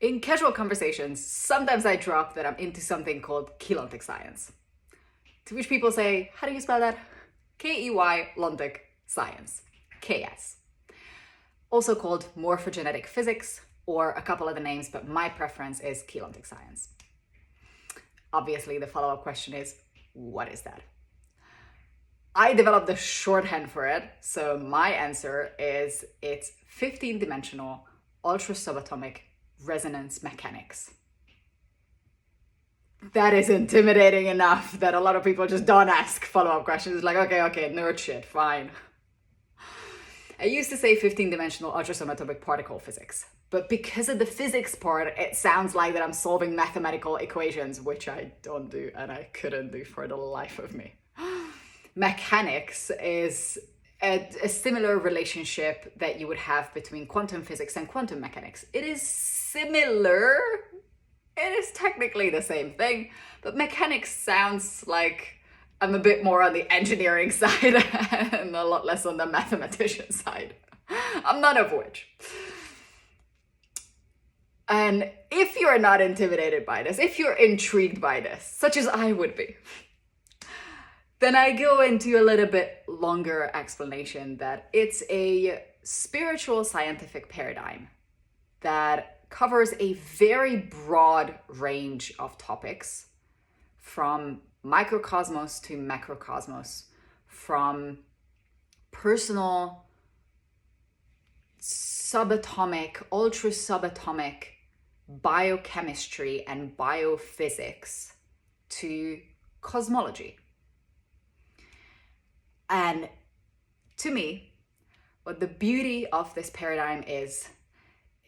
In casual conversations, sometimes I drop that I'm into something called Keylontic Science. To which people say, how do you spell that? Keylontic Science, KS. Also called morphogenetic physics, or a couple other names, but my preference is Keylontic Science. Obviously, the follow-up question is, what is that? I developed a shorthand for it, so my answer is it's 15-dimensional ultra-subatomic resonance mechanics. That is intimidating enough that a lot of people just don't ask follow-up questions. It's like, okay, nerd shit, fine. I used to say 15-dimensional ultra-subatomic particle physics, but because of the physics part, it sounds like that I'm solving mathematical equations, which I don't do and I couldn't do for the life of me. Mechanics is a similar relationship that you would have between quantum physics and quantum mechanics. It is similar. It is technically the same thing, but mechanics sounds like I'm a bit more on the engineering side and a lot less on the mathematician side. I'm none of which. And if you're not intimidated by this, if you're intrigued by this, such as I would be, then I go into a little bit longer explanation that it's a spiritual scientific paradigm that covers a very broad range of topics, from microcosmos to macrocosmos, from personal, subatomic, ultra-subatomic biochemistry and biophysics to cosmology. And to me, what the beauty of this paradigm is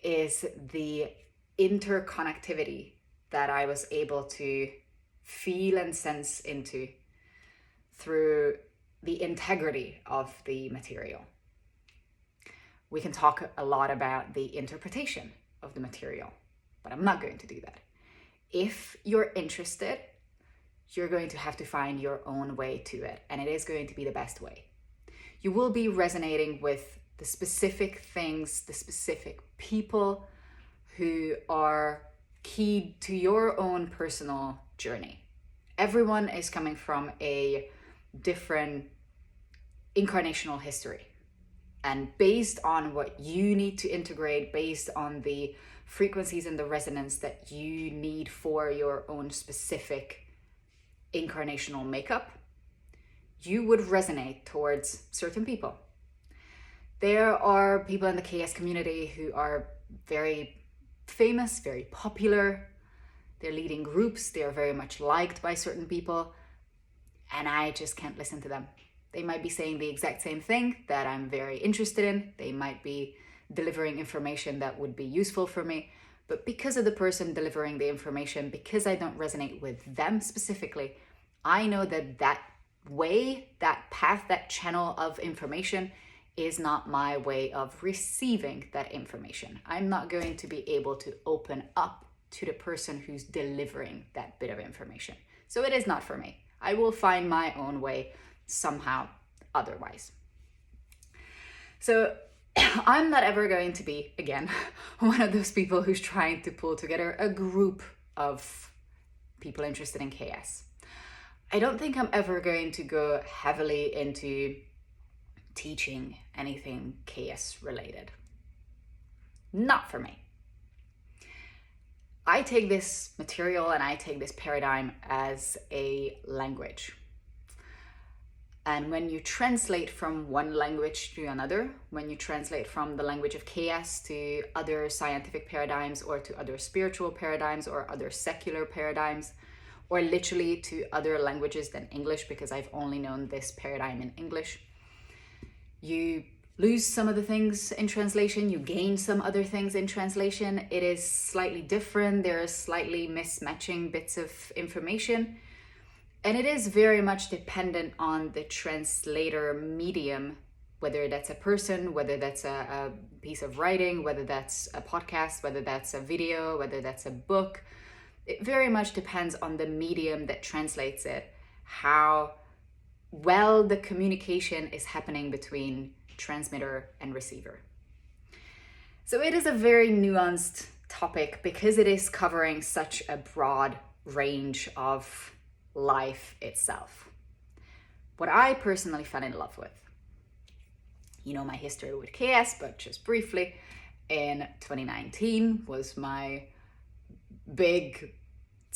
the interconnectivity that I was able to feel and sense into through the integrity of the material. We can talk a lot about the interpretation of the material, but I'm not going to do that. If you're interested, you're going to have to find your own way to it, and it is going to be the best way. You will be resonating with the specific things, the specific people who are key to your own personal journey. Everyone is coming from a different incarnational history. And based on what you need to integrate, based on the frequencies and the resonance that you need for your own specific incarnational makeup, you would resonate towards certain people. There are people in the KS community who are very famous, very popular. They're leading groups. They are very much liked by certain people. And I just can't listen to them. They might be saying the exact same thing that I'm very interested in. They might be delivering information that would be useful for me. But because of the person delivering the information, because I don't resonate with them specifically, I know that that way, that path, that channel of information is not my way of receiving that information. I'm not going to be able to open up to the person who's delivering that bit of information. So it is not for me. I will find my own way somehow otherwise. So I'm not ever going to be, again, one of those people who's trying to pull together a group of people interested in KS. I don't think I'm ever going to go heavily into teaching anything KS related. Not for me. I take this material and I take this paradigm as a language. And when you translate from one language to another, when you translate from the language of KS to other scientific paradigms or to other spiritual paradigms or other secular paradigms, or literally to other languages than English, because I've only known this paradigm in English, you lose some of the things in translation, you gain some other things in translation. It is slightly different. There are slightly mismatching bits of information. And it is very much dependent on the translator medium, whether that's a person, whether that's a piece of writing, whether that's a podcast, whether that's a video, whether that's a book. It very much depends on the medium that translates it, how well the communication is happening between transmitter and receiver. So it is a very nuanced topic, because it is covering such a broad range of life itself, what I personally fell in love with, you know, my history with KS, but just briefly, in 2019 was my big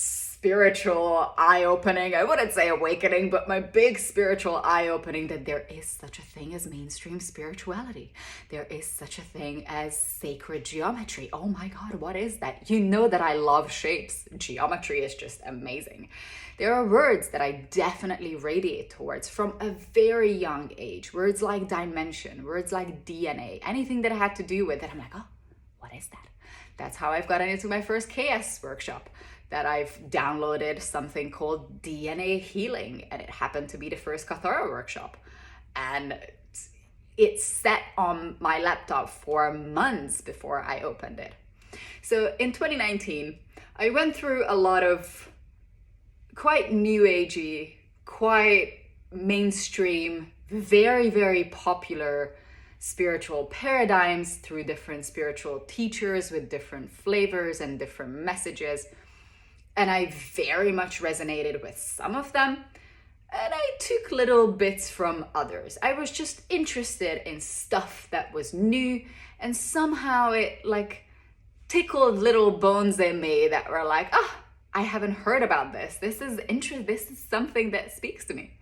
spiritual eye-opening. I wouldn't say awakening, but my big spiritual eye-opening that there is such a thing as mainstream spirituality. There is such a thing as sacred geometry. Oh my God, what is that? You know that I love shapes. Geometry is just amazing. There are words that I definitely radiate towards from a very young age. Words like dimension, words like DNA, anything that had to do with it. I'm like, oh, what is that? That's how I've gotten into my first KS workshop, that I've downloaded something called DNA healing, and it happened to be the first Kathara workshop. And it sat on my laptop for months before I opened it. So in 2019, I went through a lot of quite new agey, quite mainstream, very, very popular spiritual paradigms through different spiritual teachers with different flavors and different messages. And I very much resonated with some of them, and I took little bits from others. I was just interested in stuff that was new, and somehow it like tickled little bones in me that were like, oh, I haven't heard about this. This is interesting. This is something that speaks to me.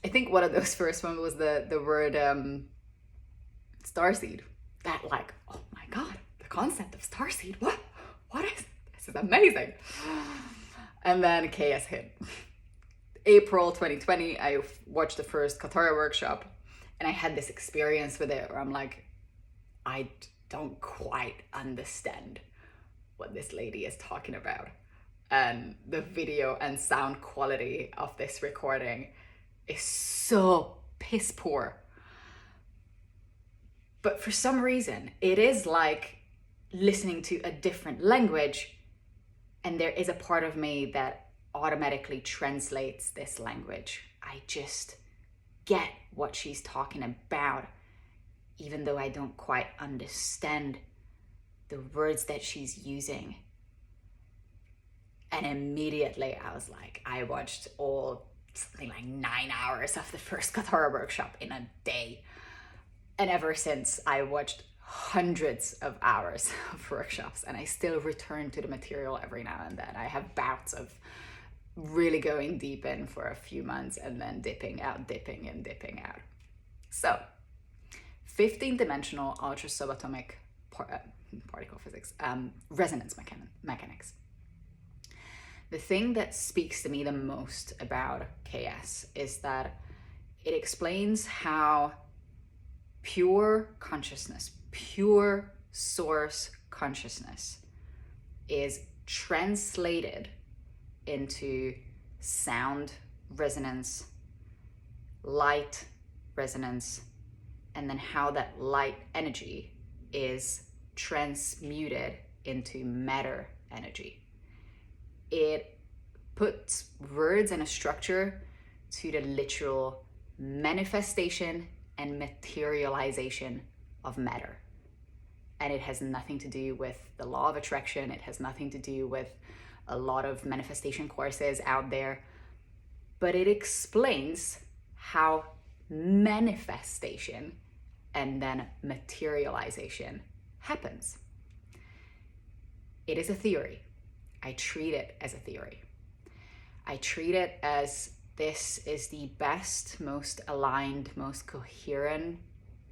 I think one of those first ones was the word starseed. That like, oh my God, the concept of starseed. What is it? This is amazing. And then KS hit. April 2020, I watched the first Kathara workshop, and I had this experience with it where I'm like, I don't quite understand what this lady is talking about. And the video and sound quality of this recording is so piss poor. But for some reason, it is like listening to a different language, and there is a part of me that automatically translates this language. I just get what she's talking about, even though I don't quite understand the words that she's using. And immediately I was like, I watched something like 9 hours of the first Kathara workshop in a day. And ever since, I watched hundreds of hours of workshops, and I still return to the material every now and then. I have bouts of really going deep in for a few months and then dipping out. So 15-dimensional ultra-subatomic particle physics, resonance mechanics. The thing that speaks to me the most about KS is that it explains how pure consciousness, pure source consciousness is translated into sound resonance, light resonance, and then how that light energy is transmuted into matter energy. It puts words and a structure to the literal manifestation and materialization of matter. And it has nothing to do with the law of attraction. It has nothing to do with a lot of manifestation courses out there, but it explains how manifestation and then materialization happens. It is a theory. I treat it as a theory. I treat it as this is the best, most aligned, most coherent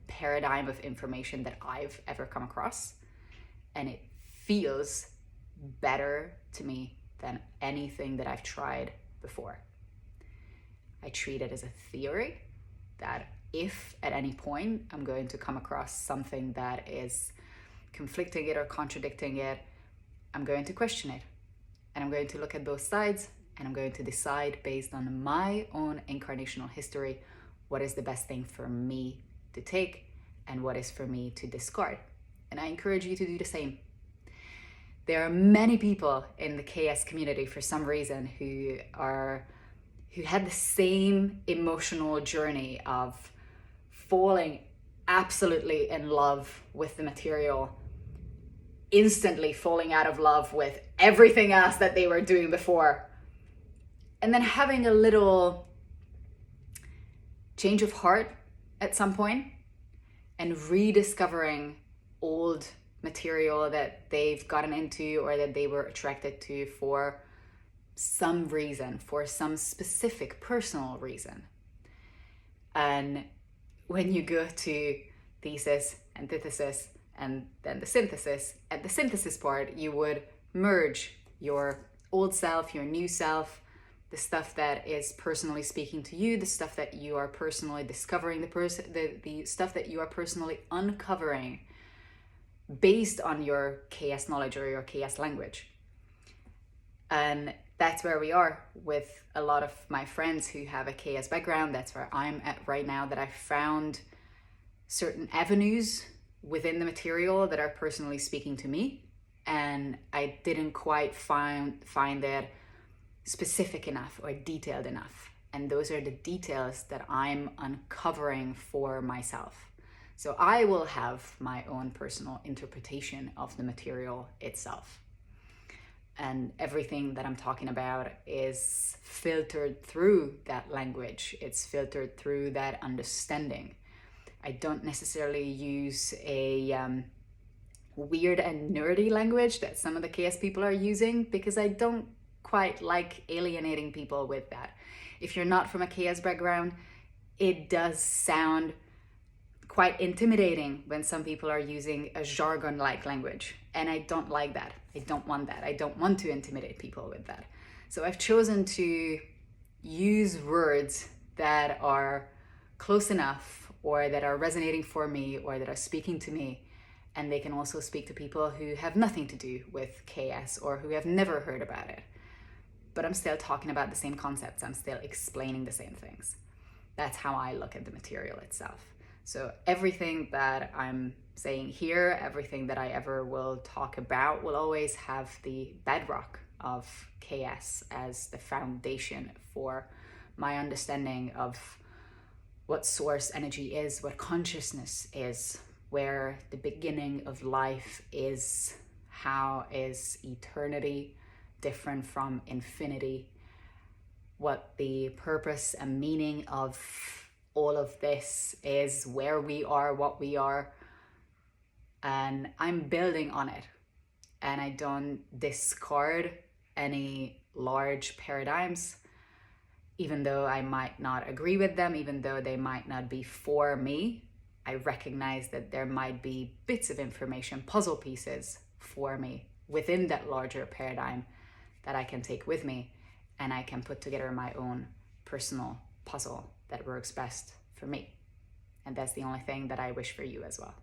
paradigm of information that I've ever come across. And it feels better to me than anything that I've tried before. I treat it as a theory that if at any point I'm going to come across something that is conflicting it or contradicting it, I'm going to question it. And I'm going to look at both sides, and I'm going to decide based on my own incarnational history what is the best thing for me to take and what is for me to discard. And I encourage you to do the same. There are many people in the KS community for some reason who had the same emotional journey of falling absolutely in love with the material instantly falling out of love with everything else that they were doing before. And then having a little change of heart at some point and rediscovering old material that they've gotten into or that they were attracted to for some reason, for some specific personal reason. And when you go to thesis, antithesis, and then the synthesis, at the synthesis part, you would merge your old self, your new self, the stuff that is personally speaking to you, the stuff that you are personally discovering, the stuff that you are personally uncovering based on your KS knowledge or your KS language. And that's where we are with a lot of my friends who have a KS background. That's where I'm at right now, that I found certain avenues within the material that are personally speaking to me. And I didn't quite find that specific enough or detailed enough. And those are the details that I'm uncovering for myself. So I will have my own personal interpretation of the material itself. And everything that I'm talking about is filtered through that language. It's filtered through that understanding. I don't necessarily use a weird and nerdy language that some of the KS people are using, because I don't quite like alienating people with that. If you're not from a KS background, it does sound quite intimidating when some people are using a jargon-like language. And I don't like that. I don't want that. I don't want to intimidate people with that. So I've chosen to use words that are close enough, or that are resonating for me, or that are speaking to me. And they can also speak to people who have nothing to do with KS or who have never heard about it. But I'm still talking about the same concepts. I'm still explaining the same things. That's how I look at the material itself. So everything that I'm saying here, everything that I ever will talk about, will always have the bedrock of KS as the foundation for my understanding of what source energy is, what consciousness is, where the beginning of life is, how is eternity different from infinity, what the purpose and meaning of all of this is, where we are, what we are. And I'm building on it. And I don't discard any large paradigms, even though I might not agree with them, even though they might not be for me. I recognize that there might be bits of information, puzzle pieces for me within that larger paradigm that I can take with me, and I can put together my own personal puzzle that works best for me. And that's the only thing that I wish for you as well.